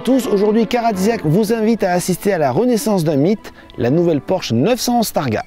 tous, aujourd'hui Caradisiac vous invite à assister à la renaissance d'un mythe, la nouvelle Porsche 911 Targa.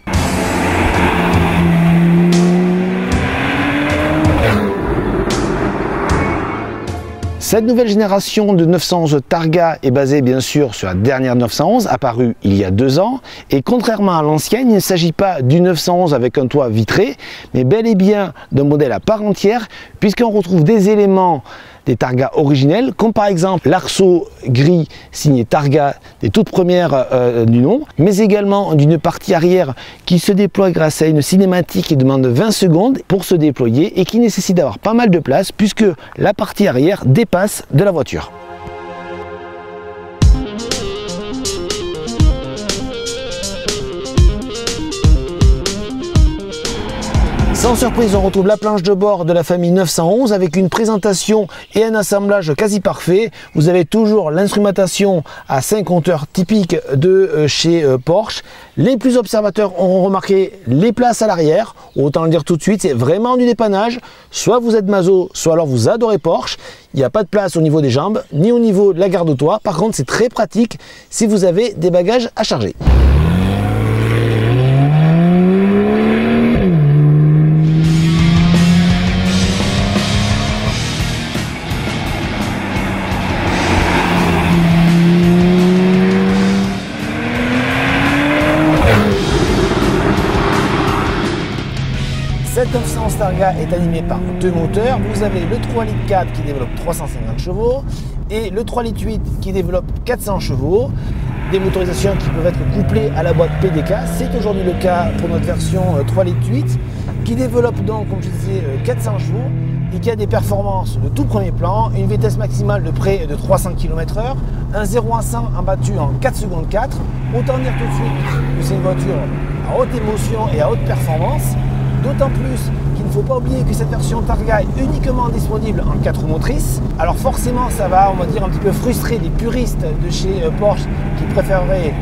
Cette nouvelle génération de 911 Targa est basée bien sûr sur la dernière 911 apparue il y a 2 ans, et contrairement à l'ancienne, il ne s'agit pas du 911 avec un toit vitré, mais bel et bien d'un modèle à part entière, puisqu'on retrouve des éléments des Targa originelles, comme par exemple l'arceau gris signé Targa des toutes premières du nom, mais également d'une partie arrière qui se déploie grâce à une cinématique qui demande 20 secondes pour se déployer et qui nécessite d'avoir pas mal de place puisque la partie arrière dépasse de la voiture. Sans surprise, on retrouve la planche de bord de la famille 911 avec une présentation et un assemblage quasi parfait. Vous avez toujours l'instrumentation à 5 compteurs typiques de chez Porsche. Les plus observateurs auront remarqué les places à l'arrière. Autant le dire tout de suite, c'est vraiment du dépannage. Soit vous êtes maso, soit alors vous adorez Porsche. Il n'y a pas de place au niveau des jambes, ni au niveau de la garde-toit. Par contre, c'est très pratique si vous avez des bagages à charger. Cette 911 Targa est animée par 2 moteurs. Vous avez le 3,4 litres qui développe 350 chevaux et le 3,8 litres qui développe 400 chevaux. Des motorisations qui peuvent être couplées à la boîte PDK. C'est aujourd'hui le cas pour notre version 3,8 litres qui développe donc, comme je disais, 400 chevaux et qui a des performances de tout premier plan, une vitesse maximale de près de 300 km/h, un 0 à 100 en battu en 4 secondes 4. Autant dire tout de suite que c'est une voiture à haute émotion et à haute performance. D'autant plus qu'il ne faut pas oublier que cette version Targa est uniquement disponible en 4 roues motrices. Alors forcément, ça va, on va dire, un petit peu frustrer les puristes de chez Porsche qui préféreraient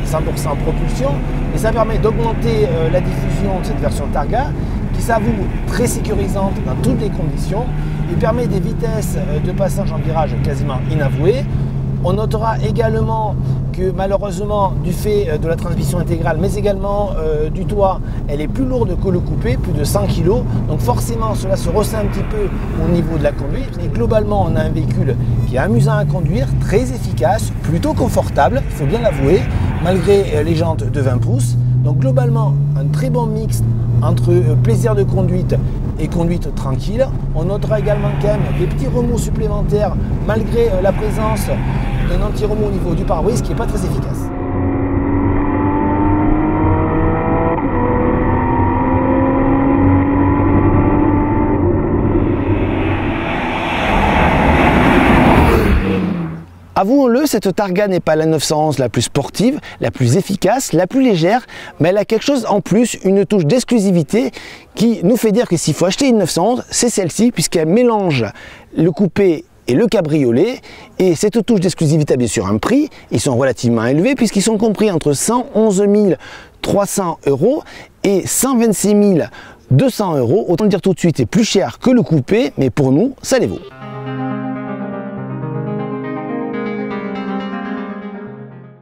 100% propulsion. Et ça permet d'augmenter la diffusion de cette version Targa qui s'avoue très sécurisante dans toutes les conditions. Il permet des vitesses de passage en virage quasiment inavouées. On notera également que malheureusement, du fait de la transmission intégrale, mais également du toit, elle est plus lourde que le coupé, plus de 100 kg. Donc forcément, cela se ressent un petit peu au niveau de la conduite. Et globalement, on a un véhicule qui est amusant à conduire, très efficace, plutôt confortable, il faut bien l'avouer, malgré les jantes de 20 pouces. Donc globalement, un très bon mix entre plaisir de conduite et conduite tranquille. On notera également quand même des petits remous supplémentaires malgré la présence d'un anti-remous au niveau du pare-brise qui n'est pas très efficace. Avouons-le, cette Targa n'est pas la 911 la plus sportive, la plus efficace, la plus légère, mais elle a quelque chose en plus, une touche d'exclusivité qui nous fait dire que s'il faut acheter une 911, c'est celle-ci, puisqu'elle mélange le coupé et le cabriolet. Et cette touche d'exclusivité a bien sûr un prix, ils sont relativement élevés puisqu'ils sont compris entre 111 300 € et 126 200 €. Autant le dire tout de suite, c'est plus cher que le coupé, mais pour nous, ça les vaut.